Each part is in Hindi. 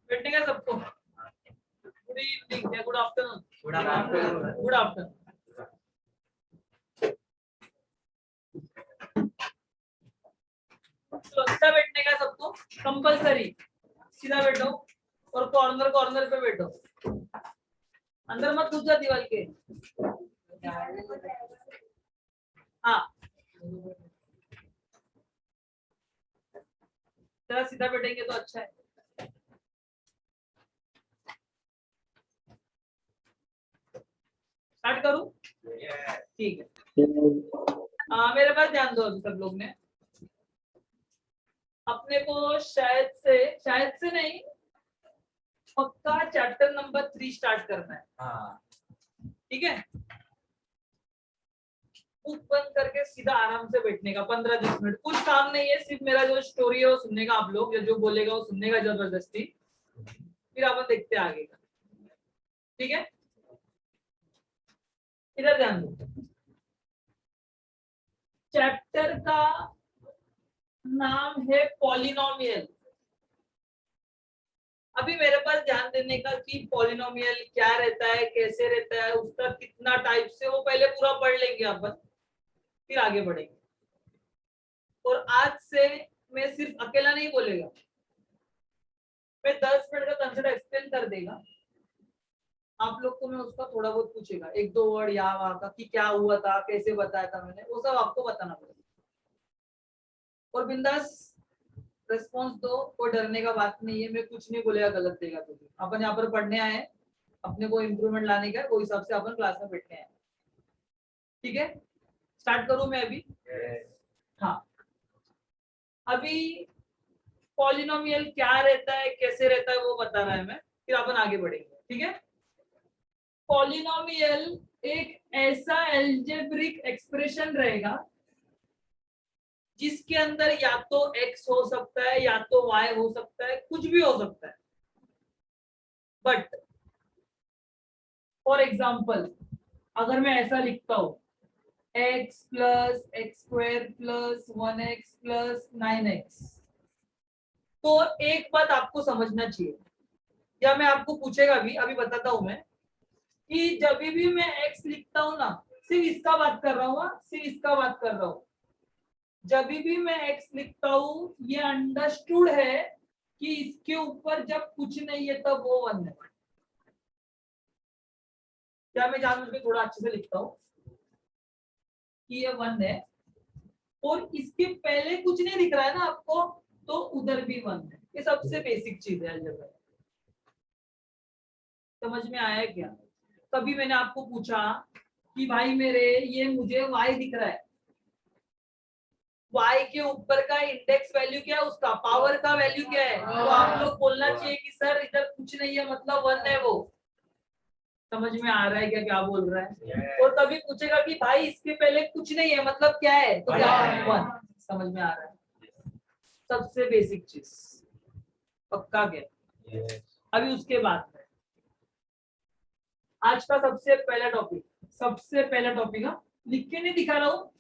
बैठने का सबको गुड इवनिंग या good afternoon? Good afternoon. Good afternoon. तो सीधा बैठने का सबको कंपलसरी, सीधा बैठो और कॉर्नर कॉर्नर पे बैठो, अंदर मत घुस जा दीवार के। हाँ जरा सीधा बैठेंगे तो अच्छा है। स्टार्ट करूं? ठीक है। मेरे पास ध्यान दो अभी सब लोग ने। अपने को शायद से नहीं, पक्का चैप्टर नंबर 3 स्टार्ट करना है। ठीक है, बुक बंद करके सीधा आराम से बैठने का 15-20 मिनट, कुछ काम नहीं है, सिर्फ मेरा जो स्टोरी है वो सुनने का, आप लोग जो बोलेगा वो सुनने का जबरदस्ती, फिर अपन देखते हैं आगे का। ठीक है, इधर ध्यान दो। चैप्टर का नाम है पॉलिनोमियल। अभी मेरे पास ध्यान देने का कि पॉलिनोमियल क्या रहता है, कैसे रहता है, उसका कितना टाइप से, वो पहले पूरा पढ़ लेंगे अपन, फिर आगे बढ़ेंगे। और आज से मैं सिर्फ अकेला नहीं बोलेगा, मैं 10 मिनट का कंसेप्ट एक्सप्लेन कर देगा, आप लोग को मैं उसका थोड़ा बहुत पूछेगा, 1-2 वर्ड यहाँ वहाँ का कि क्या हुआ था, कैसे बताया था मैंने, वो सब आपको बताना पड़ेगा। और बिंदास रिस्पॉन्स दो, कोई डरने का बात नहीं है, मैं कुछ नहीं बोलेगा गलत देगा तो। अपन यहाँ पर पढ़ने आए, अपने को इम्प्रूवमेंट लाने का, वो हिसाब से अपन क्लास में बैठने आए। ठीक है, स्टार्ट करूं मैं अभी? हाँ, अभी पॉलिनोमियल क्या रहता है, कैसे रहता है, वो बता रहा है मैं, फिर अपन आगे बढ़ेंगे। ठीक है, पॉलिनोमियल एक ऐसा एल्जेब्रिक एक्सप्रेशन रहेगा जिसके अंदर या तो x हो सकता है या तो y हो सकता है, कुछ भी हो सकता है। बट फॉर एग्जाम्पल अगर मैं ऐसा लिखता हूं x plus x square plus 1x plus 9x, तो एक बात आपको समझना चाहिए, या मैं आपको पूछेगा भी, अभी बताता हूं मैं, कि जब भी मैं x लिखता हूं ना, सिर्फ इसका बात कर रहा हूं, सिर्फ इसका बात कर रहा हूं, जब भी मैं x लिखता हूं ये अंडरस्टूड है कि इसके ऊपर जब कुछ नहीं है तब वो 1 है। क्या मैं जानबूझ के थोड़ा अच्छे से लिखता हूं कि ये 1 है, और इसके पहले कुछ नहीं दिख रहा है ना आपको, तो उधर भी 1 है। ये सबसे बेसिक चीज है अलजेब्रा। समझ में आया क्या? कभी मैंने आपको पूछा कि भाई मेरे ये मुझे y दिख रहा है, y के ऊपर का इंडेक्स वैल्यू क्या है, उसका पावर का वैल्यू क्या है, तो आप लोग बोलना चाहिए कि सर इधर कुछ नहीं है मतलब 1 है वो। समझ में आ रहा है क्या क्या बोल रहा है? और कभी पूछेगा कि भाई इसके पहले कुछ नहीं है मतलब क्या है, तो क्या 1। समझ में आ रहा है? सबसे बेसिक चीज, पक्का क्या? अभी उसके बाद आज का सबसे पहला टॉपिक लिख के नहीं दिखा रहा हूँ,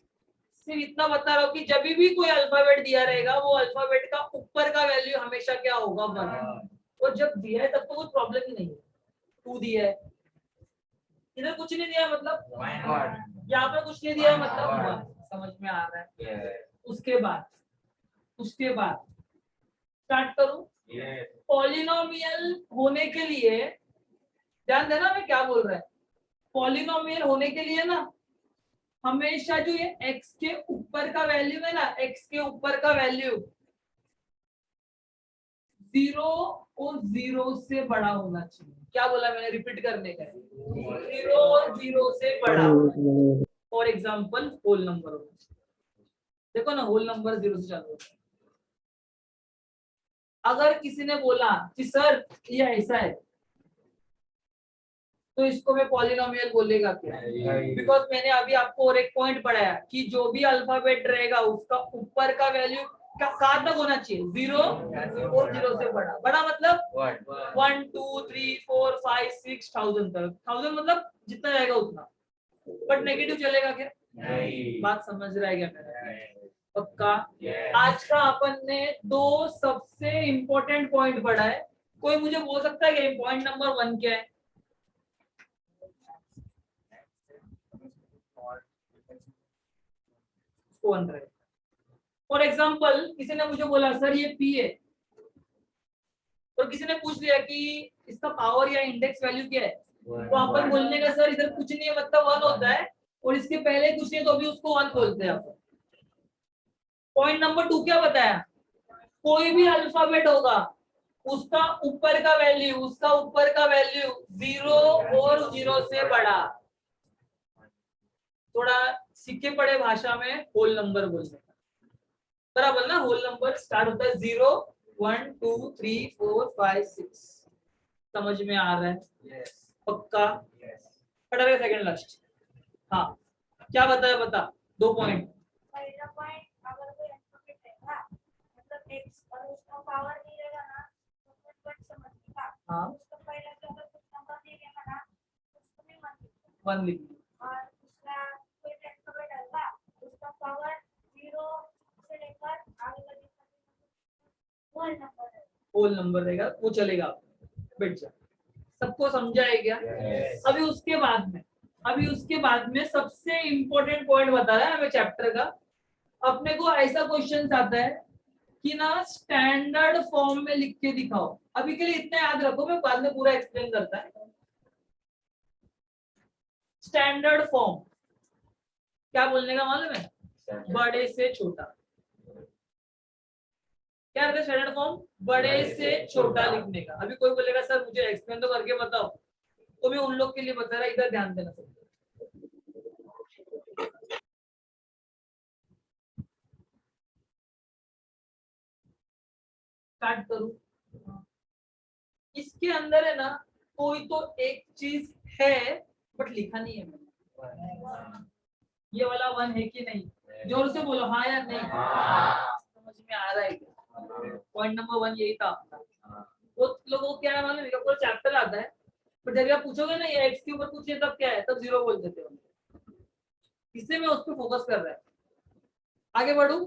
सिर्फ इतना बता रहा हूँ कि जब भी कोई अल्फाबेट दिया रहेगा वो अल्फाबेट का ऊपर का वैल्यू हमेशा क्या होगा, 1। और जब दिया है तब तो कोई प्रॉब्लम ही नहीं है, 2 दिया है, इधर कुछ नहीं दिया मतलब, यहाँ पे कुछ नहीं दिया मतलब 1। समझ में आ रहा है? उसके बाद स्टार्ट करूं? पॉलिनोमियल होने के लिए ध्यान देना मैं क्या बोल रहा है। पॉलिनोमियल होने के लिए ना हमेशा जो ये x के ऊपर का वैल्यू है ना, x के ऊपर का वैल्यू 0 और 0 से बड़ा होना चाहिए। क्या बोला मैंने, रिपीट करने का, 0 और 0 से बड़ा। फॉर एग्जाम्पल होल नंबर, देखो ना होल नंबर 0 से चालू होता है। अगर किसी ने बोला कि सर ये ऐसा है, तो इसको मैं पॉलिनोमियल बोलेगा क्या? बिकॉज मैंने अभी आपको और एक पॉइंट पढ़ाया कि जो भी अल्फाबेट रहेगा उसका ऊपर का वैल्यू कहाँ तक होना चाहिए, 0 और 0 से बड़ा मतलब 1 2 3 4 5 6 1000 तक। 1000 मतलब जितना रहेगा उतना, बट नेगेटिव चलेगा क्या? नहीं। बात समझ रहा है क्या मेरा? पक्का? आज का अपन ने 2 सबसे इंपॉर्टेंट पॉइंट पढ़ा है, कोई मुझे बोल सकता है कि पॉइंट नंबर 1 क्या है? फॉर एग्जाम्पल किसी ने मुझे बोला सर ये पी है, और किसी ने पूछ लिया कि इसका पावर या इंडेक्स वैल्यू क्या है, तो अपन बोलने का सर इधर कुछ नहीं है, मतलब 1 होता है, और इसके पहले कुछ नहीं तो अभी उसको 1 बोलते हैं अपन। पॉइंट नंबर 2 क्या बताया? कोई भी अल्फाबेट होगा उसका ऊपर का वैल्यू 0 और 0 से बड़ा, थोड़ा सीखे पड़े भाषा में होल नंबर बोलने का, बराबर ना? होल नंबर स्टार्ट होता है 0 1 2 3 4 5 6। समझ में आ रहा है? yes. पक्का? yes. Second last. हाँ क्या बताया, बता 2 पॉइंट। पहला पॉइंट, अगर कोई अल्फाबेट रहेगा मतलब x और उसका पावर नहीं रहेगा ना तो कुछ बट समझेगा। हाँ उसका पहला जो अगर कुछ नंबर नहीं रहेगा ना उसको भी 1 लिख। और दूसरा कोई अल्फाबेट रहेगा उसका पावर 0 से लेकर आगे तक होल नंबर रहेगा, वो चलेगा। बैठ जा। सबको समझा है क्या? yes. अभी उसके बाद में सबसे इंपॉर्टेंट पॉइंट बता रहा है हमें चैप्टर का। अपने को ऐसा क्वेश्चन आता है कि ना स्टैंडर्ड फॉर्म में लिख के दिखाओ। अभी के लिए इतना याद रखो, मैं बाद में पूरा एक्सप्लेन करता है। स्टैंडर्ड फॉर्म क्या बोलने का मालूम है? बड़े से छोटा। क्या रहता है स्टैंडर्ड फॉर्म? बड़े से छोटा लिखने का। अभी कोई बोलेगा सर मुझे एक्सप्लेन तो करके बताओ, तो मैं उन लोग के लिए बता रहा, इधर ध्यान देना सब। स्टार्ट करूं? इसके अंदर है ना कोई तो एक चीज है बट लिखा नहीं है मैंने। ये वाला 1 है कि नहीं? जोर से बोलो हाँ या नहीं। समझ में आ रहा है क्या? पॉइंट नंबर 1 यही था अपना। वो लोगों को क्या है मालूम है? पूरा चैप्टर आता है, पर जब आप पूछोगे ना ये एक्स के ऊपर पूछिए तब क्या है, तब 0 बोल देते हो। इसलिए मैं उस पर फोकस कर रहा है। आगे बढ़ू?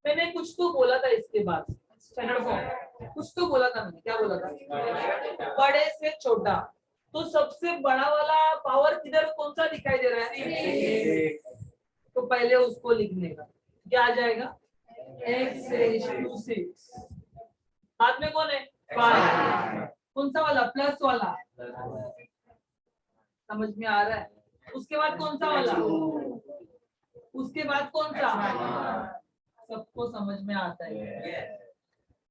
मैंने कुछ तो बोला था इसके बाद, स्टैंडर्ड फॉर्म कुछ तो बोला था मैंने। क्या बोला था? बड़े से छोटा। तो सबसे बड़ा वाला पावर किधर कौन सा दिखाई दे रहा है? तो पहले उसको लिखने का क्या आ जाएगा? x raised to 6। बाद में कौन है? 5। कौन सा वाला? प्लस वाला। समझ में आ रहा है? उसके बाद कौन सा वाला? उसके बाद कौन सा? सबको समझ में आता है?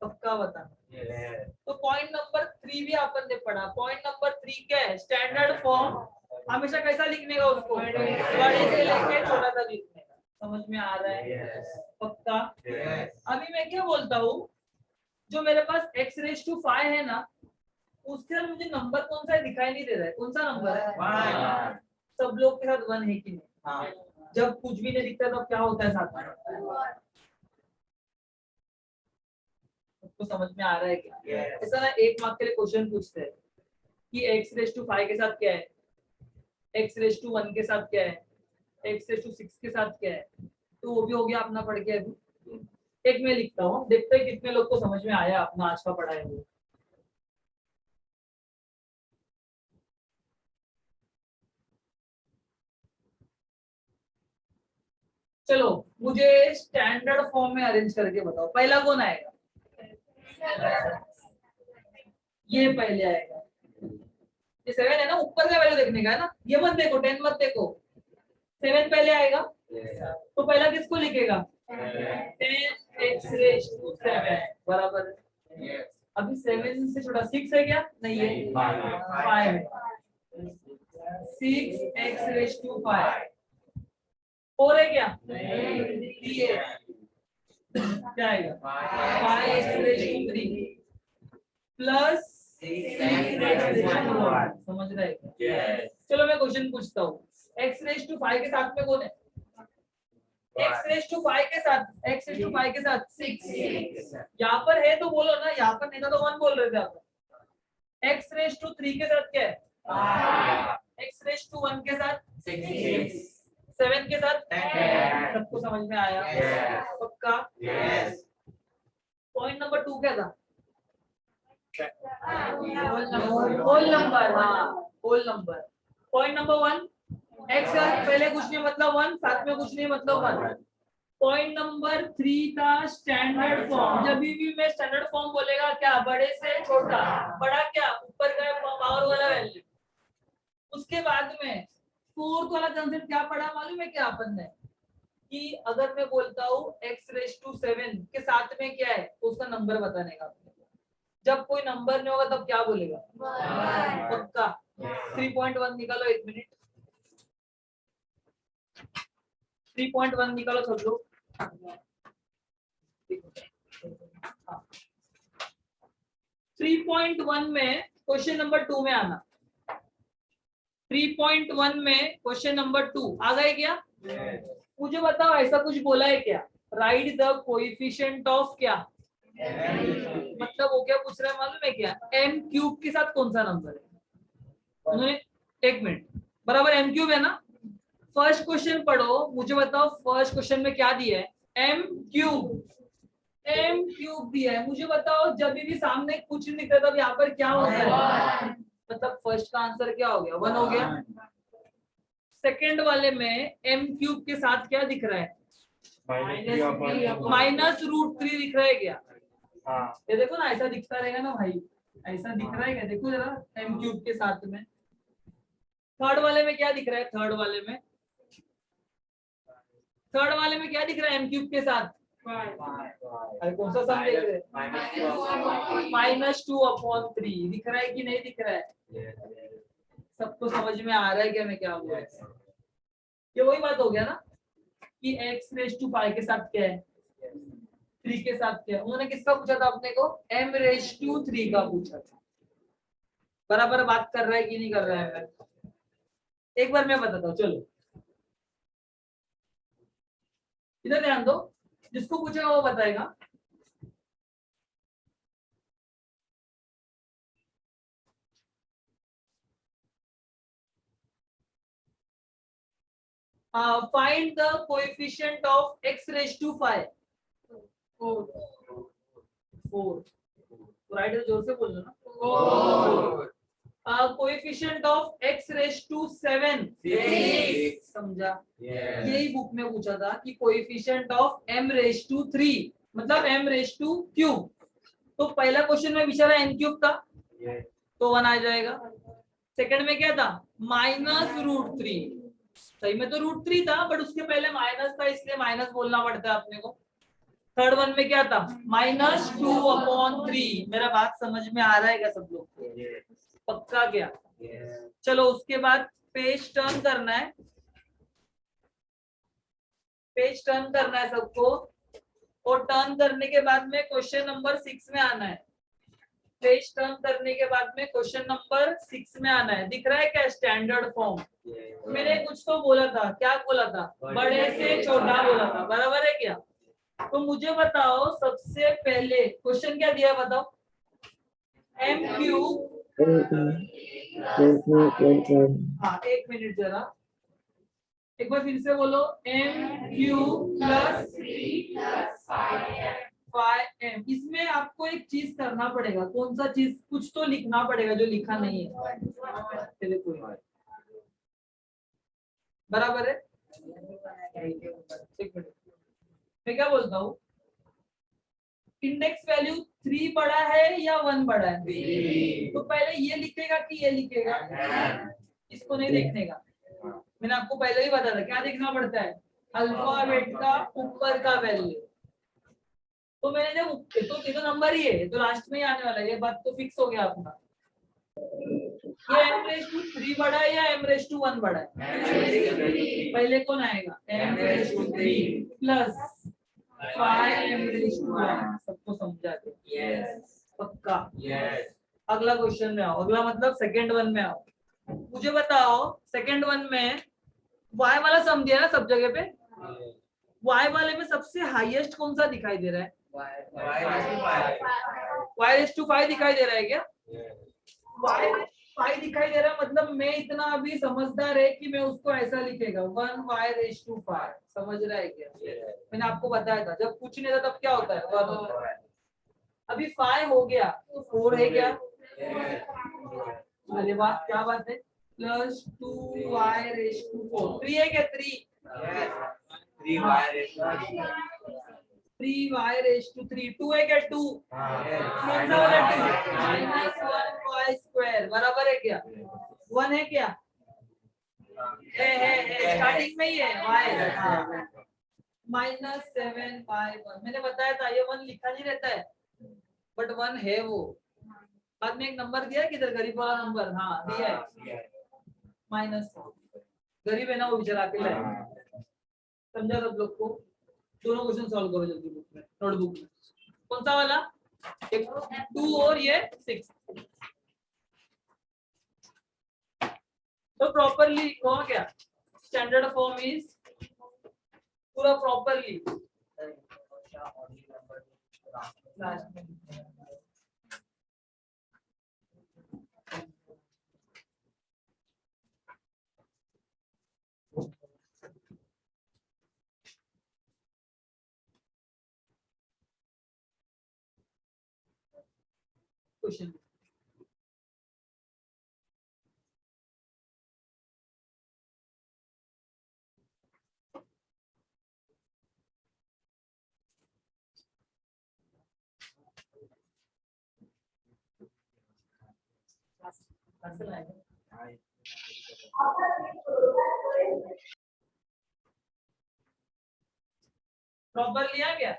पक्का बता। तो पॉइंट नंबर 3 भी अपन ने पढ़ा। पॉइंट नंबर 3 क्या है? स्टैंडर्ड फॉर्म हमेशा कैसा लिखने का? उसको बड़े से लेके छोटा तक लिखने का। समझ में आ रहा है? पक्का? अभी मैं क्या बोलता हूँ, जो मेरे पास x रेज टू 5 है ना, उसके अंदर मुझे नंबर कौन सा दिखाई नहीं दे रहा है। कौन सा नंबर है? सब लोग के साथ 1 है कि नहीं? जब कुछ भी नहीं दिखता तब क्या होता है साथ में? तो समझ में आ रहा है क्या? ऐसा ना 1 मार्क के लिए क्वेश्चन पूछते हैं कि x रेज टू 5 के साथ क्या है, x रेज टू 1 के साथ क्या है, x रेज टू 6 के साथ क्या है। तो वो भी हो गया अपना पढ़ के। अभी एक मैं लिखता हूँ, देखते हैं कितने लोग को समझ में आया अपना आज का पढ़ाया हुआ। चलो मुझे स्टैंडर्ड फॉर्म में अरेंज करके बताओ, पहला कौन आएगा? ये पहले आएगा। ये 7 है ना, ऊपर का वैल्यू देखने का है ना, ये मत देखो 10 मत देखो, 7 पहले आएगा। तो पहला किसको लिखेगा? 10x रेज टू 7 बराबर है। अभी 7 से छोटा 6 है क्या? नहीं है, 5 है। 6x रेज टू 5 4 है क्या? नहीं है। क्या आएगा? 5x raise to 3 plus 6x raise to 1। समझ रहे हैं? चलो मैं क्वेश्चन पूछता हूँ। x रेज टू 5 के साथ में कौन है? x रेज टू 5 के साथ, x रेज टू 5 के साथ 6 यहाँ पर है तो बोलो ना, यहाँ पर नहीं था तो 1 बोल रहे थे आप। x रेज टू 3 के साथ क्या है? x रेज टू 1 के साथ 6, 7 के साथ 10। सबको समझ में आया? पक्का? पॉइंट नंबर 2 क्या था? होल नंबर, हाँ whole number. Point number 1, x पहले कुछ नहीं मतलब 1, साथ में कुछ नहीं मतलब 1। पॉइंट नंबर 3 था स्टैंडर्ड फॉर्म। जब भी मैं स्टैंडर्ड फॉर्म बोलेगा क्या, बड़े से छोटा, बड़ा क्या ऊपर का पावर वाला वैल्यू। उसके बाद में फोर्थ वाला कंसेप्ट क्या पढ़ा मालूम है क्या अपन ने, कि अगर मैं बोलता हूँ x⁻7 के साथ में क्या है तो उसका नंबर बताने का। जब कोई नंबर नहीं होगा तब क्या बोलेगा, पक्का। 3.1 निकालो, 1 मिनट। 3.1 निकालो सब लोग। 3.1 में क्वेश्चन नंबर 2 में आना। 3.1 में क्वेश्चन नंबर 2 आ गए क्या? मुझे बताओ ऐसा कुछ बोला है क्या, राइट द कोएफिशिएंट ऑफ क्या, मतलब वो क्या पूछ रहा है मालूम है क्या, m³ के साथ कौन सा नंबर है। उन्होंने 1 मिनट बराबर m³ है ना। फर्स्ट क्वेश्चन पढ़ो, मुझे बताओ फर्स्ट क्वेश्चन में क्या दिया है, m³ दिया है। मुझे बताओ जब भी सामने कुछ नहीं दिखता तब यहाँ पर क्या होता है, मतलब फर्स्ट का आंसर क्या हो गया, 1 हो गया। सेकंड वाले में m³ के साथ क्या दिख रहा है, -√3 दिख रहा है क्या, ये देखो ना ऐसा दिखता रहेगा ना भाई, ऐसा दिख रहा है क्या, देखो जरा m³ के साथ में। थर्ड वाले में क्या दिख रहा है, थर्ड वाले में क्या दिख रहा है m³ के साथ, अरे कौन सा सम देख रहे हैं, -2/3 दिख रहा है कि नहीं दिख रहा है, सबको समझ में आ रहा है क्या मैं क्या बोल रहा हूं। ये वही बात हो गया ना कि x⁻5 के साथ क्या है, 3 के साथ क्या है। उन्होंने किसका पूछा था अपने को, m⁻3 का पूछा था। बराबर बात कर रहा है कि नहीं कर रहा है, मैं एक बार मैं बताता हूँ, चलो इधर ध्यान दो, जिसको पूछेगा वो बताएगा। Find the coefficient of x⁻5। 4 right, जोर से बोल लो ना। कोएफिशिएंट ऑफ x⁻7 समझा, यही बुक में पूछा था कि कोएफिशिएंट ऑफ m⁻3 मतलब m⁻3। तो पहला क्वेश्चन में बेचारा n³ था तो 1 आ जाएगा। सेकंड में क्या था, -√3, सही में तो √3 था बट उसके पहले माइनस था इसलिए माइनस बोलना पड़ता है अपने को। थर्ड वन में क्या था, -2/3। मेरा बात समझ में आ रहा है क्या सब लोग को, पक्का क्या। चलो उसके बाद पेज टर्न करना है, पेज टर्न करना है सबको, और टर्न करने के बाद में क्वेश्चन नंबर 6 में आना है। पेज टर्न करने के बाद में क्वेश्चन नंबर 6 में आना है। दिख रहा है क्या स्टैंडर्ड फॉर्म, मैंने कुछ तो बोला था, क्या बोला था, बड़े से छोटा बोला था, बराबर है क्या। तो मुझे बताओ सबसे पहले क्वेश्चन क्या दिया है बताओ, m³। हाँ 1 मिनट जरा, एक बार फिर से बोलो, m³ + 5m। इसमें आपको एक चीज करना पड़ेगा, कौन सा चीज, कुछ तो लिखना पड़ेगा जो लिखा नहीं है, चलिए कोई बात, बराबर है। एक मिनट, मैं क्या बोलता हूँ, इंडेक्स वैल्यू 3 बड़ा है या 1 बड़ा है, तो पहले ये लिखेगा कि ये लिखेगा, इसको नहीं देखने का। मैंने आपको पहले ही बताया था क्या देखना पड़ता है, अल्फाबेट का ऊपर का वैल्यू। तो मैंने जब तो ये तो नंबर ही है, तो लास्ट में ही आने वाला है, ये बात तो फिक्स हो गया अपना। ये m⁻3 बड़ा है या m⁻1 बड़ा है, पहले कौन आएगा, m⁻3 + 5m⁻1। सबको समझा दे, पक्का। अगला क्वेश्चन में आओ, अगला मतलब सेकंड वन में आओ। मुझे बताओ सेकंड वन में y वाला सम दिया ना सब जगह पे, y वाले में सबसे हाईएस्ट कौन सा दिखाई दे रहा है, y⁻5 दिखाई दे रहा है क्या, y⁻5 दिखाई दे रहा है, मतलब मैं इतना अभी समझदार है कि मैं उसको ऐसा लिखेगा 1y⁻5, समझ रहा है क्या। मैंने आपको बताया था जब कुछ नहीं था तब क्या होता है, 1 होता है। अभी 5 हो गया तो 4 है क्या? अरे वाह क्या बात है। प्लस 2y⁴ 3 है क्या? 3 3y⁴ 2 है क्या? 2 कौन सा वाला 2? -1y² बराबर है क्या? 1 है क्या? है स्टार्टिंग में ही है y। हाँ -7y1 मैंने बताया था ये 1 लिखा नहीं रहता है बट 1 है वो। बाद में एक नंबर दिया है किधर? गरीब वाला नंबर। हाँ दिया है माइनस। गरीब है ना वो बेचारा अकेला है। समझा सब लोग को? दोनों क्वेश्चन सॉल्व करो जल्दी बुक में नोटबुक में। कौन सा वाला? एक 2 और ये 6। तो प्रॉपरली कौन क्या स्टैंडर्ड फॉर्म इज पूरा प्रॉपरली क्वेश्चन। प्रॉपर लिया क्या?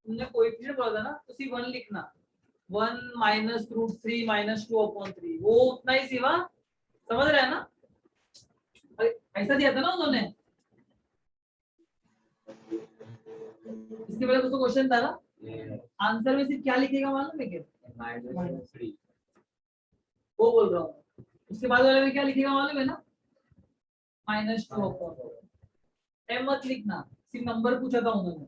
तुमने कोएफिशिएंट बोला था ना तो सिर्फ 1 लिखना। 1 -√3 -2/3 वो उतना ही सिवा। समझ रहे हैं ना? अरे ऐसा दिया था ना उन्होंने। इसके पहले कुछ तो क्वेश्चन था ना। आंसर में सिर्फ क्या लिखेगा मालूम है क्या? वो बोल रहा हूँ। उसके बाद वाले में क्या लिखेगा मालूम है ना? -2/4। एम मत लिखना सिर्फ नंबर पूछा था उन्होंने।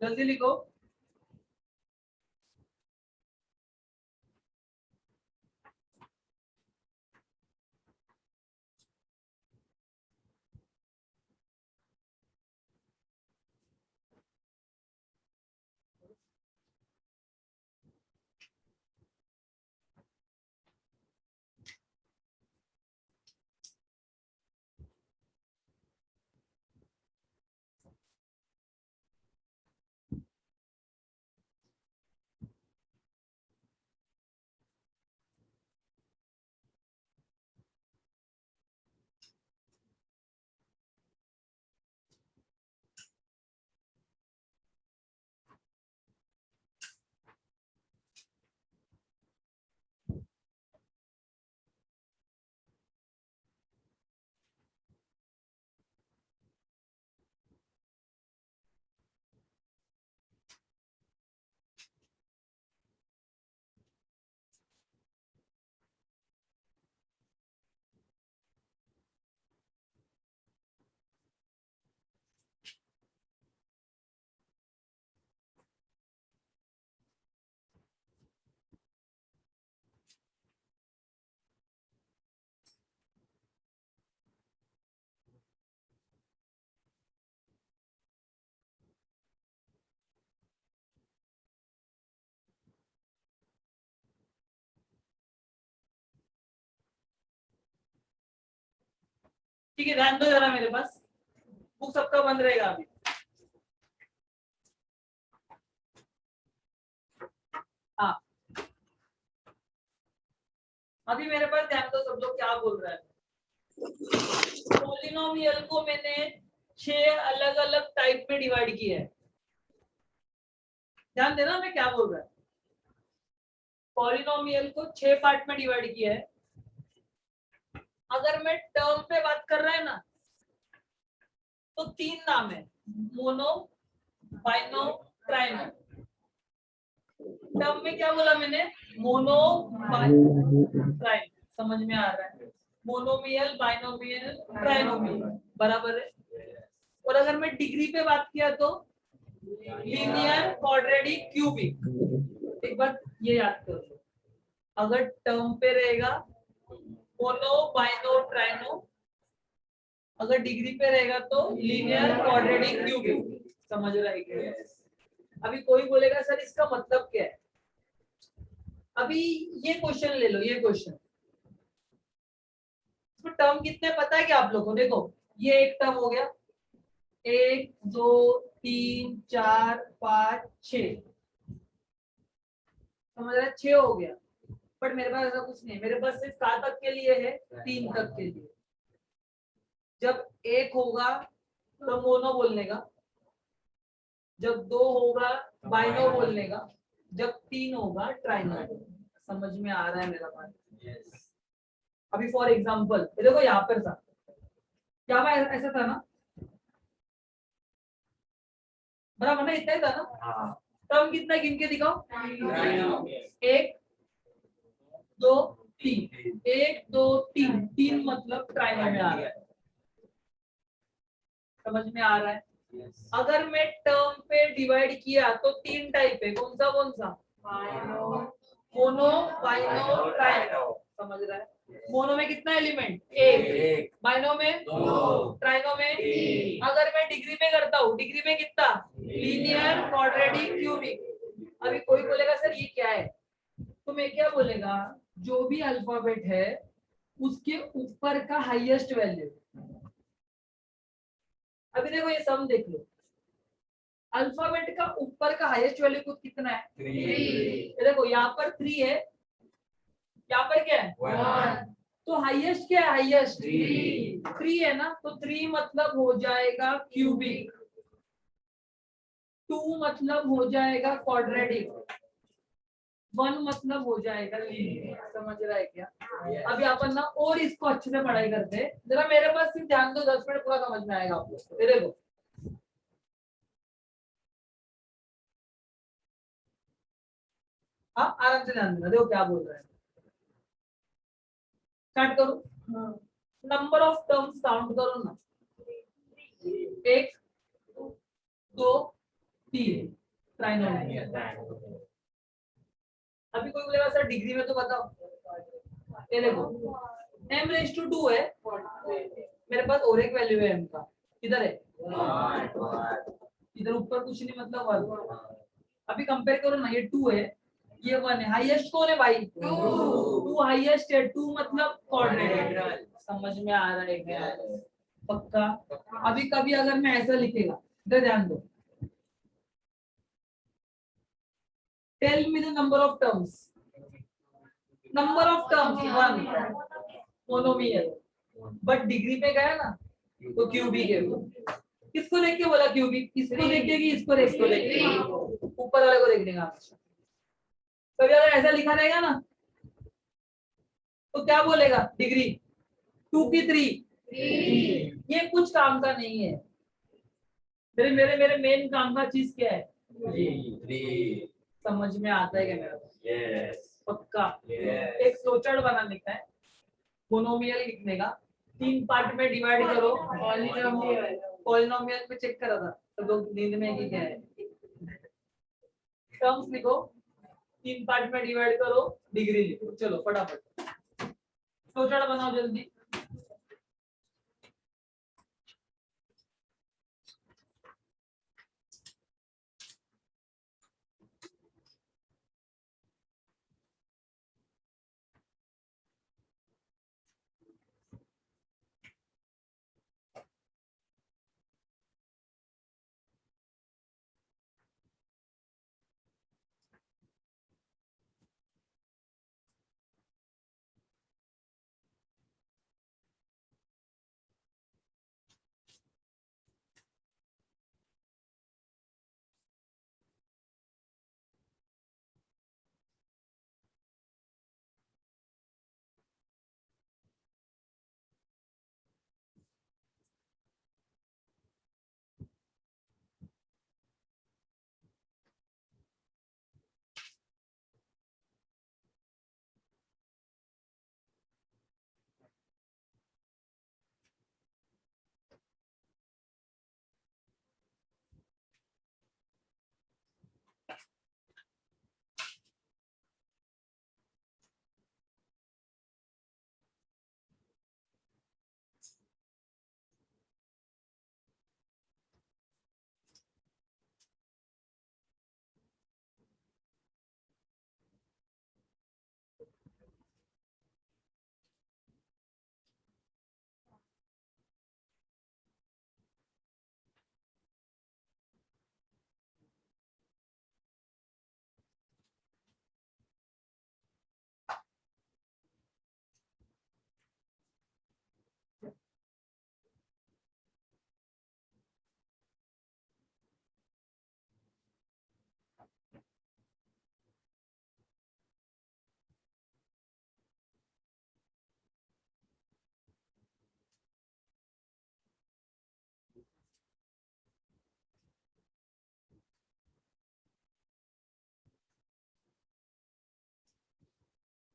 जल्दी लिखो। ठीक है, ध्यान दो जरा मेरे पास। बुक सबका बंद रहेगा अभी। हाँ, अभी मेरे पास ध्यान दो सब लोग क्या बोल रहे हैं। पॉलिनोमियल को मैंने 6 अलग अलग टाइप में डिवाइड किया है। ध्यान देना मैं क्या बोल रहा है। पॉलिनोमियल को 6 पार्ट में डिवाइड किया है। अगर मैं टर्म पे बात कर रहा है ना, तो 3 नाम है, मोनो, बाइनो, ट्राइनो। टर्म में क्या बोला मैंने, मोनो, बाइनो, ट्राइनो। समझ में आ रहा है। मोनोमियल, बाइनोमियल, ट्राइनोमियल, बराबर है। और अगर मैं डिग्री पे बात किया तो लीनियर, क्वाड्रेटिक, क्यूबिक। एक बात ये याद कर लो, अगर टर्म पे रहेगा मोनो, बाइनो, ट्राइनो। अगर डिग्री पे रहेगा तो लीनियर, क्वाड्रेटिक, क्यूबिक। समझ रहा है क्या? अभी कोई बोलेगा सर इसका मतलब क्या है। अभी ये क्वेश्चन ले लो, ये क्वेश्चन, इसमें टर्म कितने पता है क्या आप लोगों को? देखो, ये एक टर्म हो गया, 1 2 3 4 5 6। समझ रहे, 6 हो गया। बट मेरे पास ऐसा कुछ नहीं है, मेरे पास सिर्फ कहाँ तक के लिए है, 3 तक के लिए। जब 1 होगा तो मोनो बोलने का, जब 2 होगा बाइनो बोलने का, जब 3 होगा ट्राइनो। समझ में आ रहा है मेरा बात? अभी फॉर एग्जांपल देखो यहाँ पर था, क्या ऐसा था ना, बराबर ना, इतना ही था ना। टर्म कितना गिन के दिखाओ, 1 2 3, 1 2 3, 3 मतलब ट्राइनो में आ रहा है। समझ में आ रहा है? अगर मैं टर्म पे डिवाइड किया तो 3 टाइप है, कौन सा? मोनो, बाइनो, ट्राइनो। समझ रहा है? मोनो में कितना एलिमेंट, 1, बाइनो में 2, ट्राइनो में 3। अगर मैं डिग्री में करता हूँ, डिग्री में कितना, लीनियर, क्वाड्रेटिक, क्यूबिक। अभी कोई बोलेगा सर ये क्या है, तो मैं क्या बोलेगा, जो भी अल्फाबेट है उसके ऊपर का हाईएस्ट वैल्यू। अभी देखो ये सम देख लो, अल्फाबेट का ऊपर का हाईएस्ट वैल्यू कुछ कितना है, 3। देखो यहाँ पर 3 है, यहाँ पर क्या है, 1। तो हाईएस्ट क्या है, हाईएस्ट 3 है ना, तो 3 मतलब हो जाएगा क्यूबिक, 2 मतलब हो जाएगा क्वाड्रेटिक, 1 मतलब हो जाएगा लीनियर। समझ रहा है क्या? अभी अपन ना और इसको अच्छे से पढ़ाई करते हैं, जरा मेरे पास सिर्फ ध्यान दो, 10 मिनट पूरा समझ में आएगा आपको। देखो हाँ, आराम से ध्यान देना, देखो क्या बोल रहे हैं। स्टार्ट करो, नंबर ऑफ टर्म्स काउंट करो ना, 1 2 3 ट्राइनोमियल। अभी कोई बोलेगा सर डिग्री में तो बताओ, ये देखो m⁻2 है, मेरे पास और एक वैल्यू है m का, किधर है, इधर ऊपर कुछ नहीं, मतलब 1। अभी कंपेयर करो ना, ये 2 है, ये 1 है, हाईएस्ट कौन है भाई, 2 हाईएस्ट है, 2 मतलब कोऑर्डिनेट। समझ में आ रहा है क्या, पक्का। अभी कभी अगर मैं ऐसा लिखेगा, इधर ध्यान दो, tell me the number of terms, number of terms 1 monomial, but degree पे गया ना तो क्यूबिक है वो। किसको देख के बोला क्यूबिक, इसको देख के कि इसको देख के, ऊपर वाले को देख देगा। कभी अगर ऐसा लिखा रहेगा ना तो क्या बोलेगा, डिग्री 2 की 3, ये कुछ काम का नहीं है। मेरे मेरे मेरे मेन काम का चीज क्या है, समझ में आता है क्या मेरा, पक्का। एक फ्लोचार्ट बनाने का है, मोनोमियल लिखने का, 3 पार्ट में डिवाइड करो, पॉलिनोमियल पे चेक करा था तो लोग नींद में कि क्या है, टर्म्स लिखो, 3 पार्ट में डिवाइड करो, डिग्री लिखो। चलो फटाफट फ्लोचार्ट बनाओ जल्दी।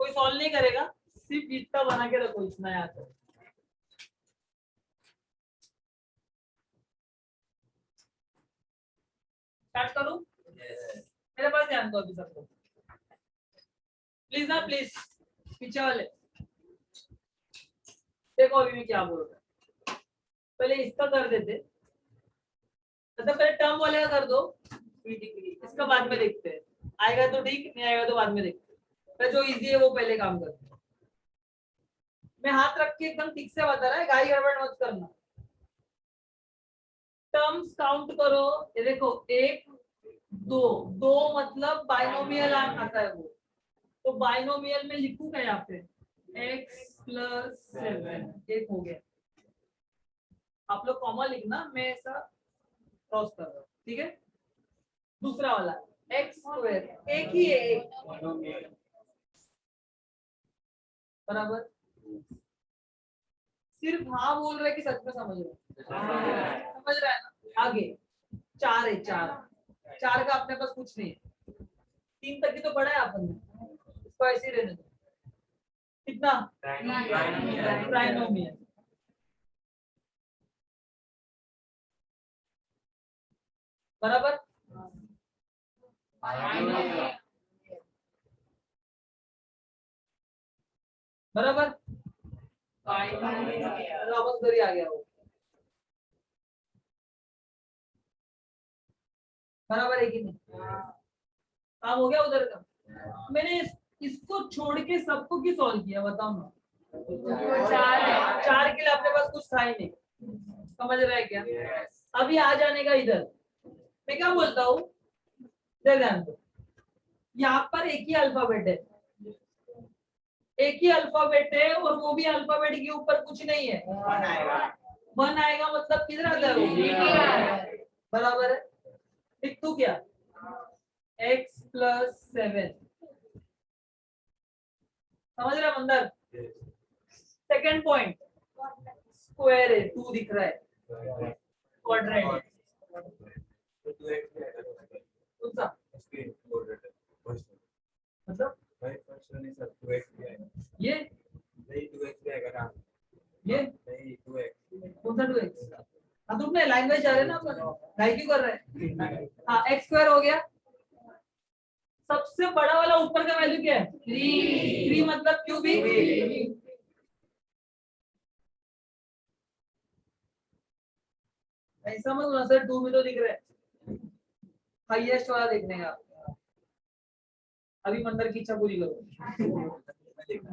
कोई सॉल्व नहीं करेगा, सिर्फ इतना बना के रखो, इतना याद है। स्टार्ट करूं, मेरे पास ध्यान दो अभी सब लोग, प्लीज ना प्लीज, पीछे वाले देखो अभी मैं क्या बोल रहा हूँ। पहले इसका कर देते, मतलब पहले टर्म वाले का कर दो, इसका बाद में देखते हैं, आएगा तो ठीक, नहीं आएगा तो बाद में देखते हैं। जो इजी है वो पहले काम करते हैं। मैं हाथ रख के एकदम ठीक से बता रहा है, गाड़ी गड़बड़ मत करना। टर्म्स काउंट करो, ये देखो 1 2, 2 मतलब बाइनोमियल आता है वो, तो बाइनोमियल में लिखूं क्या यहाँ पे, x + 7, एक हो गया। आप लोग कॉमा लिखना, मैं ऐसा क्रॉस कर रहा हूँ, ठीक है। दूसरा वाला x², एक ही है, एक बराबर। सिर्फ हाँ बोल रहे कि सच में समझ रहे, समझ रहा है ना। आगे 4 है, 4 का अपने पास कुछ नहीं है, 3 तक ही तो पढ़ा है अपन ने, इसको ऐसे ही रहने दो। कितना, ट्राइनोमियल, बराबर। बराबर, वापस घर ही आ गया वो। बराबर है कि नहीं? काम हो गया उधर का। मैंने इसको छोड़ के सबको क्यों सॉल्व किया बताओ ना। चार है, चार के लिए अपने पास कुछ था ही नहीं। समझ रहा है क्या? अभी आ जाने का इधर मैं क्या बोलता हूँ, ध्यान दो, यहाँ पर एक ही अल्फाबेट है, एक ही अल्फाबेट है और वो भी अल्फाबेट के ऊपर कुछ नहीं है। वन आएगा मतलब किधर आता है? बराबर है। लिख तू क्या, x प्लस 7, समझ रहा मंदर? सेकेंड पॉइंट, स्क्वायर है, 2 दिख रहा है, क्वाड्रेंट कौन सा मतलब ये कौन सा 2x? हाँ तुमने लैंग्वेज जा रहे ना अपन, गाय क्यों कर रहे हैं? हाँ x स्क्वायर हो गया, सबसे बड़ा वाला ऊपर का वैल्यू क्या है? 3 मतलब क्यूबिक। ऐसा मत बोलना सर 2 भी तो दिख रहा है, हाईएस्ट वाला देखने का। अभी मंदिर की इच्छा पूरी करो।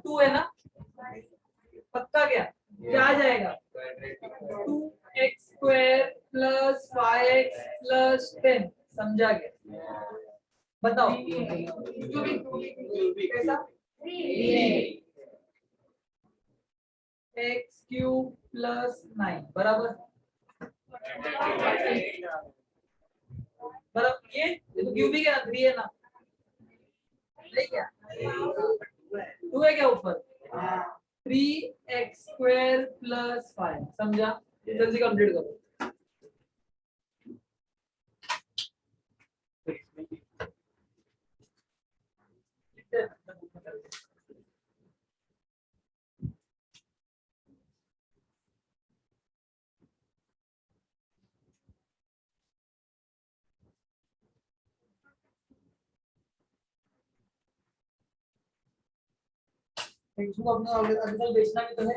2 है ना, पक्का क्या क्या आ जाएगा? 2x square plus 5x plus 10, समझा क्या? बताओ कैसा? x क्यूब प्लस 9 बराबर, बराबर ये तो क्यूबिक है, 3 है ना, नहीं क्या 2 है क्या ऊपर? 3x स्क्वायर प्लस 5, समझा? जल्दी कंप्लीट करो। इसको अपना आर्टिकल बेचना भी तो है।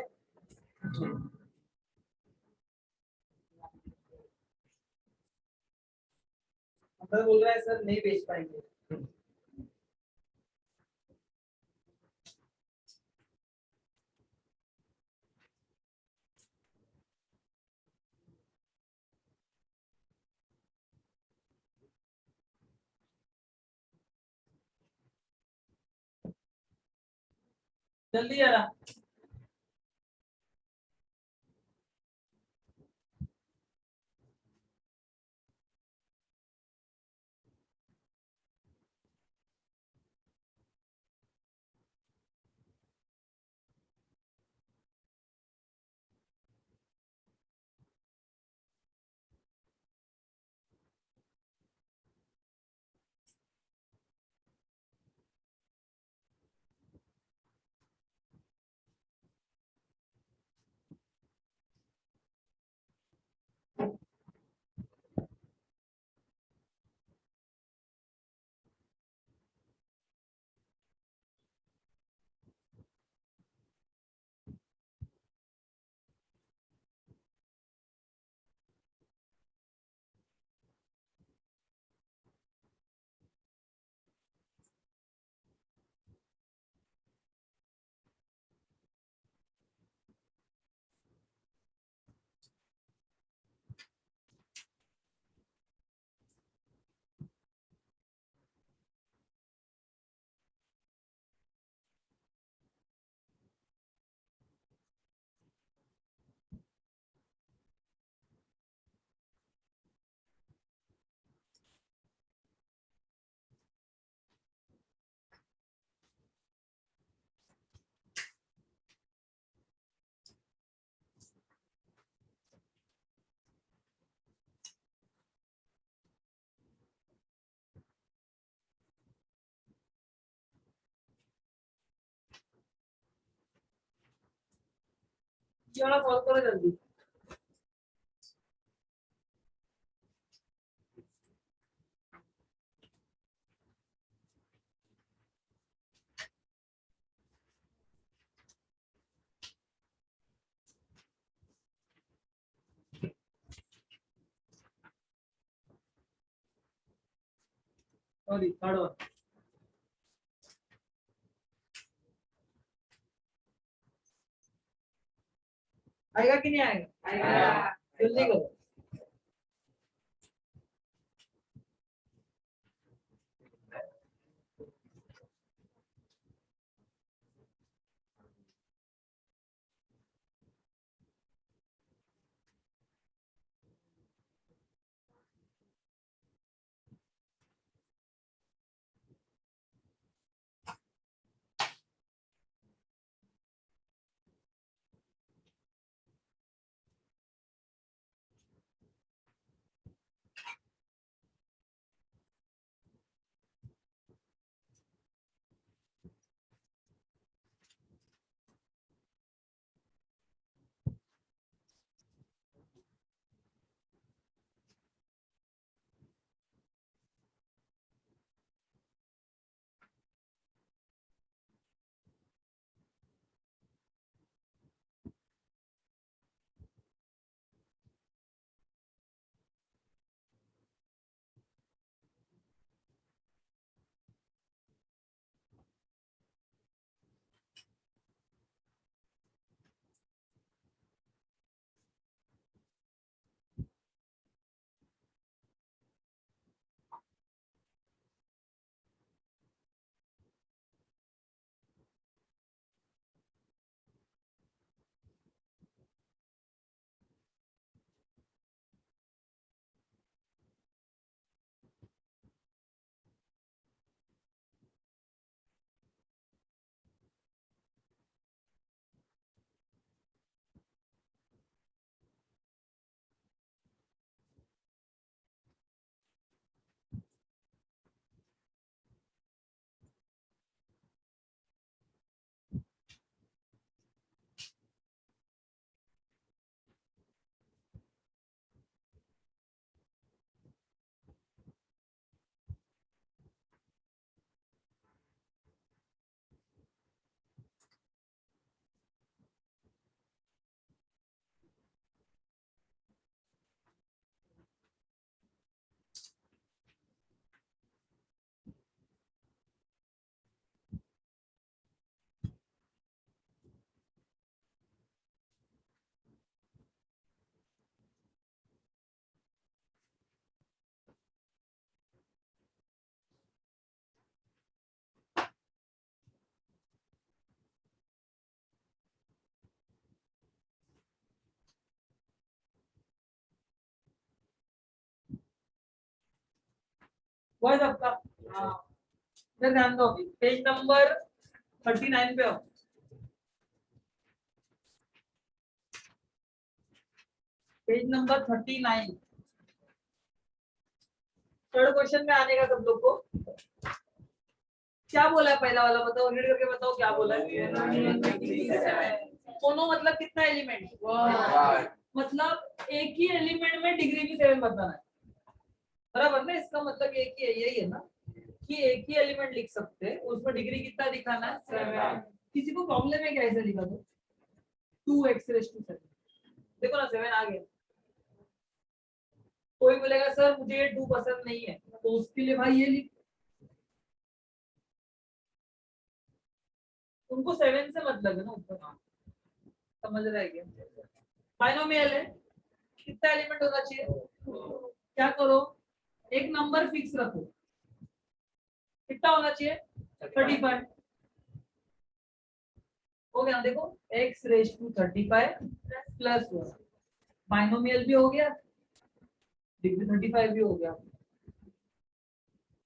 अंदर बोल रहा है सर नहीं बेच पाएंगे। जल्दी आ रहा। ये वाला सॉल्व करो जल्दी। Sorry third one. आएगा कि नहीं आएगा? आएगा। जल्दी करो। बॉयज आपका इधर ध्यान दो। अभी पेज नंबर 39 पे हो। Page number 39। थर्ड क्वेश्चन में आने का सब लोग को। क्या बोला है पहला वाला, बताओ, रीड करके बताओ क्या बोला है। मोनो मतलब कितना एलिमेंट? मतलब एक ही एलिमेंट में डिग्री भी 7 बताना है, बराबर ना? इसका मतलब एक ही है, यही है ना कि एक ही एलिमेंट लिख सकते हैं, उसमें डिग्री कितना दिखाना है? 7। किसी को प्रॉब्लम है क्या ऐसे लिखा तो? 2x⁻7। देखो ना 7 आ गया। कोई बोलेगा सर मुझे ये 2 पसंद नहीं है, तो उसके लिए भाई ये लिख। उनको 7 से मतलब है ना ऊपर। समझ रहा है क्या? बाइनोमियल है, कितना एलिमेंट होना चाहिए? क्या करो, एक नंबर फिक्स रखो, कितना होना चाहिए? 35। हो गया देखो, x⁻35 प्लस 1। बाइनोमियल भी हो गया, डिग्री 35 भी हो गया।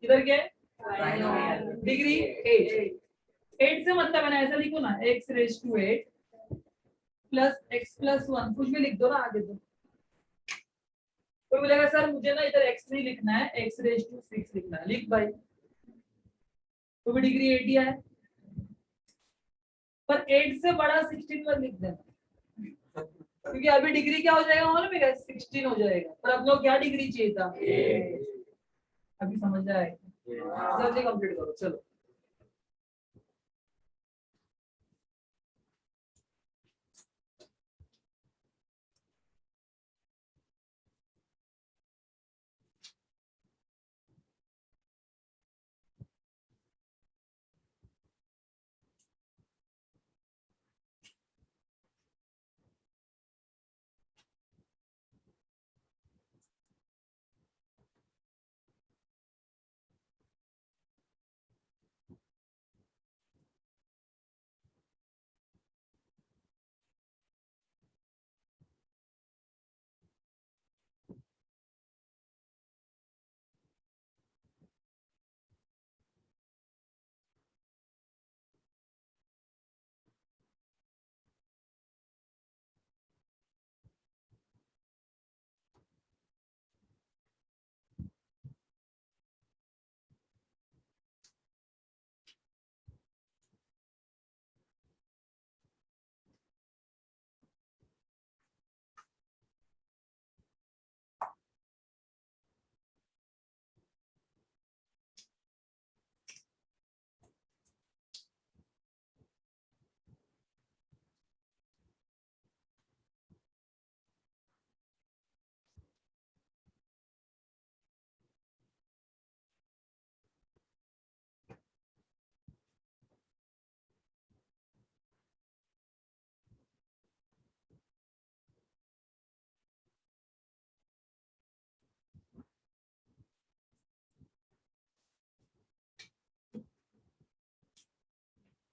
इधर क्या है? डिग्री 8। 8 से मतलब है ना, ऐसा लिखो ना, x⁻8 प्लस x प्लस 1, कुछ भी लिख दो ना आगे तो। कोई बोलेगा सर मुझे ना इधर x नहीं लिखना है, x⁻6 लिखना है, लिख भाई, तो भी डिग्री 8 ही है। पर 8 से बड़ा 16 मत लिख देना, क्योंकि अभी डिग्री क्या हो जाएगा मालूम है? 16 हो जाएगा। पर अब लोग क्या डिग्री चाहिए था? अभी समझ आएगा, जल्दी कंप्लीट करो चलो।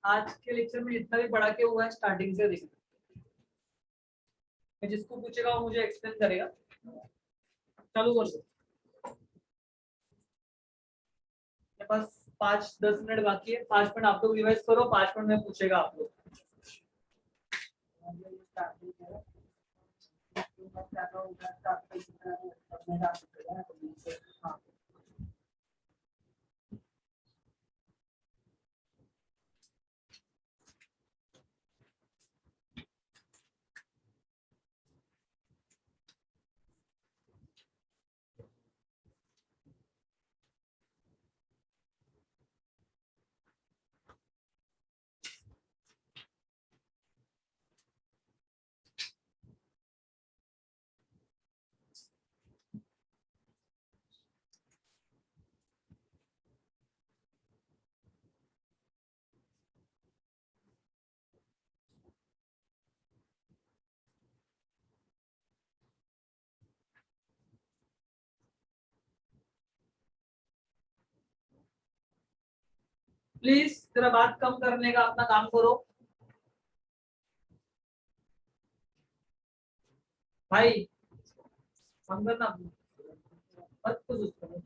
आज के लेक्चर में जितना भी पढ़ा के हुआ है स्टार्टिंग से देखना, मैं जिसको पूछेगा वो मुझे एक्सप्लेन करेगा। चालू कर दो। मेरे पास 5-10 मिनट बाकी है, 5 मिनट आप लोग रिवाइज करो, 5 मिनट में पूछेगा आप लोग। प्लीज जरा बात कम करने का अपना काम करो भाई, काम करना मत कुछ उसको।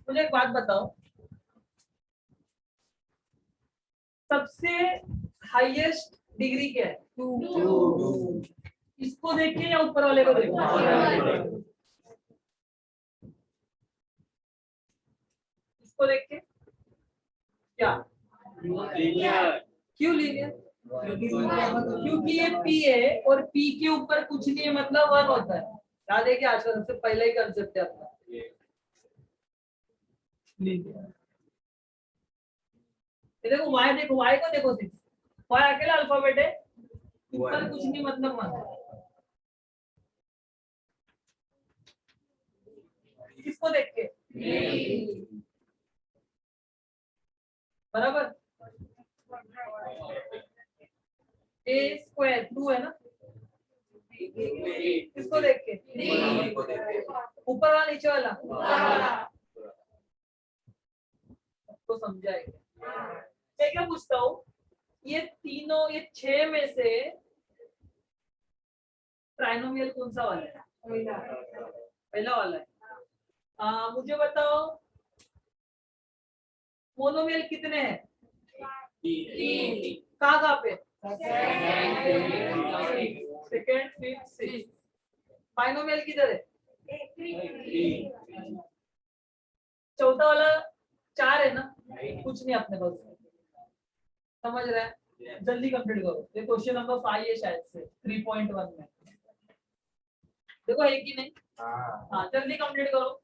मुझे एक बात बताओ, सबसे हाईएस्ट डिग्री क्या है? 2। इसको देखे या ऊपर वाले को देखे? इसको देख के क्या? क्यों लीनियर? क्योंकि ये P है और P के ऊपर कुछ नहीं है, मतलब 1 होता है। याद है कि आज का सबसे पहला ही कंसेप्ट है अपना लीनियर। देखो y, देखो y को देखो, 6 y अकेला अल्फाबेट है, ऊपर कुछ नहीं मतलब 1। इसको देख के बराबर a² 2 है ना? इसको देख के ऊपर वाला नीचे वाला तो समझाएगा। मैं क्या पूछता हूँ, ये तीनों, ये 6 में से ट्राइनोमियल कौन सा वाला है? पहला वाला है। मुझे बताओ मोनोमियल कितने हैं? 3। कहाँ पे? Second, fifth, sixth. बाइनोमियल किधर है? चौथा वाला 4 है ना? कुछ नहीं अपने पास, समझ रहे हैं? जल्दी कंप्लीट करो, ये क्वेश्चन नंबर 5 है शायद से 3.1 में। देखो है कि नहीं? हाँ जल्दी कंप्लीट करो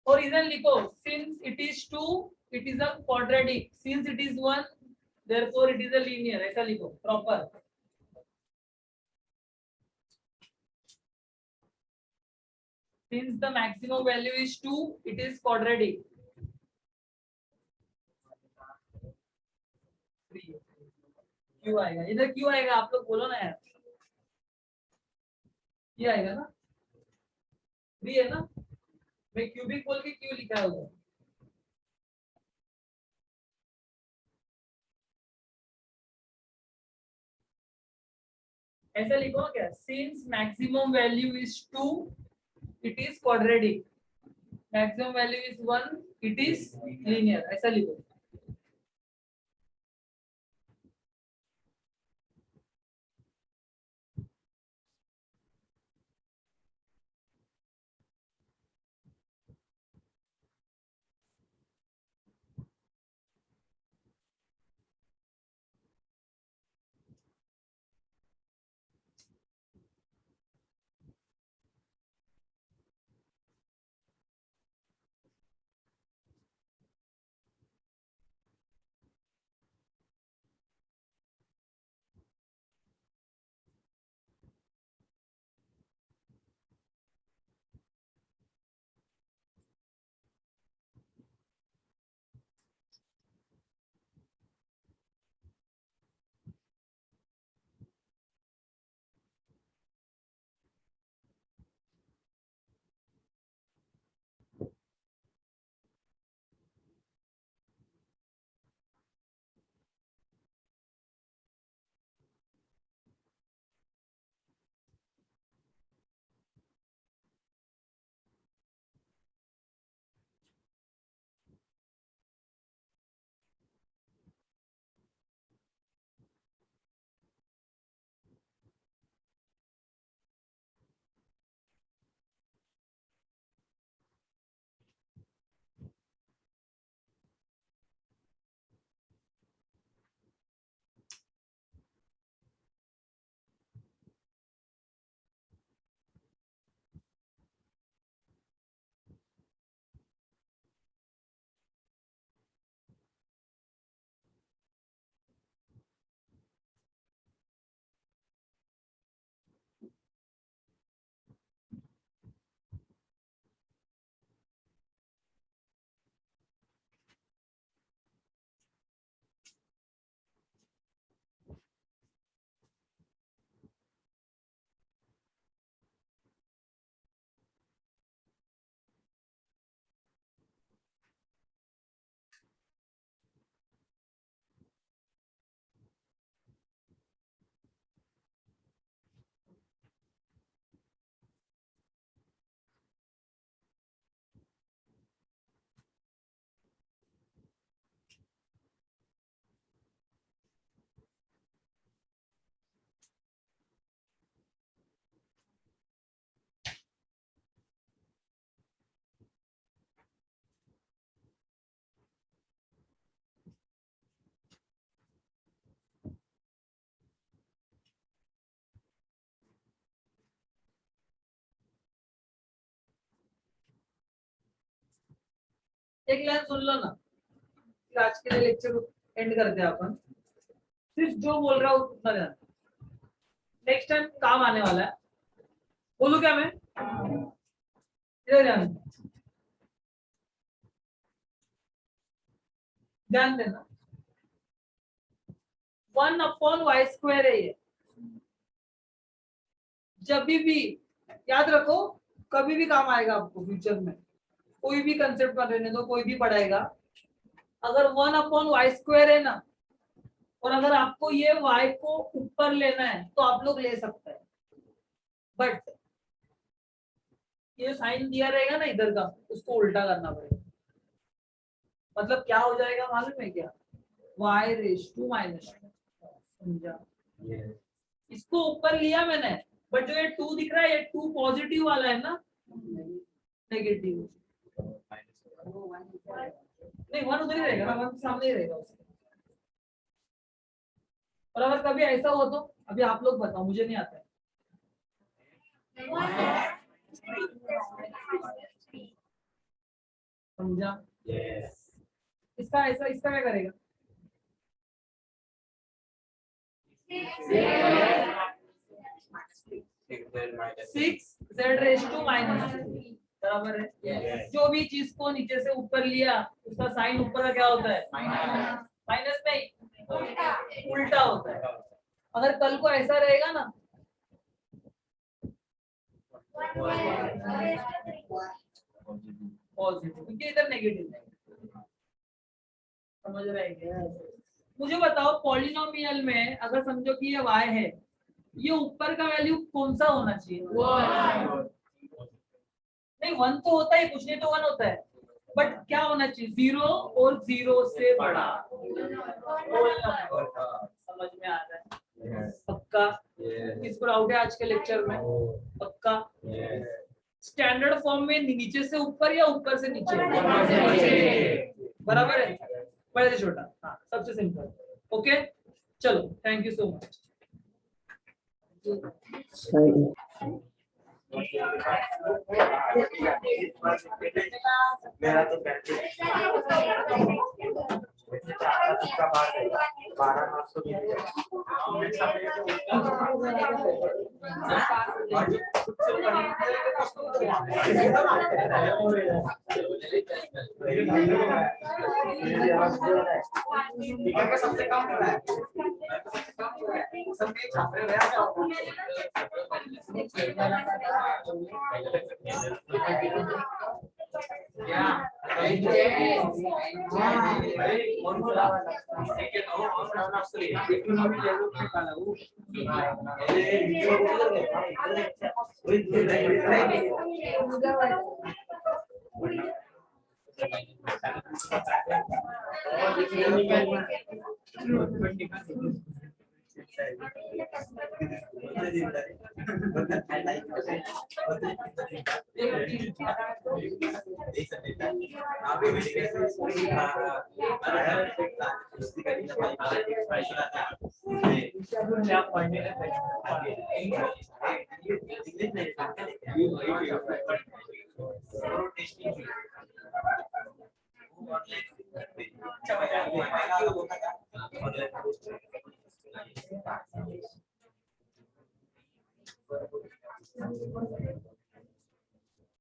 और इधर लिखो, since it is 2 it is a quadratic, since it is 1 therefore it is a linear, ऐसा लिखो proper. Since the maximum value is 2 it is quadratic. क्यों आएगा इधर, क्यों आएगा आप लोग बोलो ना यार? ये आएगा ना? 3 है ना? मैं क्यूबिक बोल के क्यों लिखा है उधर? ऐसा लिखो क्या, since maximum value is 2 it is quadratic, maximum value is 1 it is linear, ऐसा लिखो। एक लाइन सुन लो ना, फिर आज के लिए लेक्चर एंड करते हैं अपन। सिर्फ जो बोल रहा हूँ उतना ध्यान, नेक्स्ट टाइम काम आने वाला है। बोलूं क्या मैं? इधर ध्यान देना। 1/y² है ये। जब भी याद रखो, कभी भी काम आएगा आपको फ्यूचर में, कोई भी कंसेप्ट पर रहने दो, कोई भी पढ़ाएगा। अगर 1/y² है ना, और अगर आपको ये y को ऊपर लेना है तो आप लोग ले सकते हैं, बट ये साइन दिया रहेगा ना इधर का, उसको उल्टा करना पड़ेगा। मतलब क्या हो जाएगा मालूम है क्या? y⁻²। समझा? इसको ऊपर लिया मैंने, बट जो ये 2 दिख रहा है, ये 2 पॉजिटिव वाला है ना, नेगेटिव। नहीं, 1 उधर ही रहेगा ना, 1 सामने ही रहेगा उसके। और अगर कभी ऐसा हो तो अभी आप लोग बताओ, मुझे नहीं आता है। समझा? इसका ऐसा, इसका क्या करेगा? 6z⁻3 बराबर है। जो भी चीज को नीचे से ऊपर लिया, उसका साइन ऊपर का क्या होता है? माइनस नहीं, उल्टा होता है। अगर कल को ऐसा रहेगा ना, पॉजिटिव, क्योंकि इधर नेगेटिव है। समझ रहे हैं क्या? मुझे बताओ, पॉलिनोमियल में अगर समझो कि ये y है, ये ऊपर का वैल्यू कौन सा होना चाहिए? नहीं, 1 तो होता ही, कुछ नहीं तो 1 होता है, बट क्या होना चाहिए? 0 और 0 से बड़ा। समझ में आ रहा है? पक्का? किस पर आउट है आज के लेक्चर में? पक्का? स्टैंडर्ड फॉर्म में नीचे से ऊपर या ऊपर से नीचे? बराबर है, बड़े से छोटा। हाँ, सबसे सिंपल। ओके, चलो, थैंक यू सो मच। मेरा तो 12 सबसे कम हो रहा है। सबके छात्र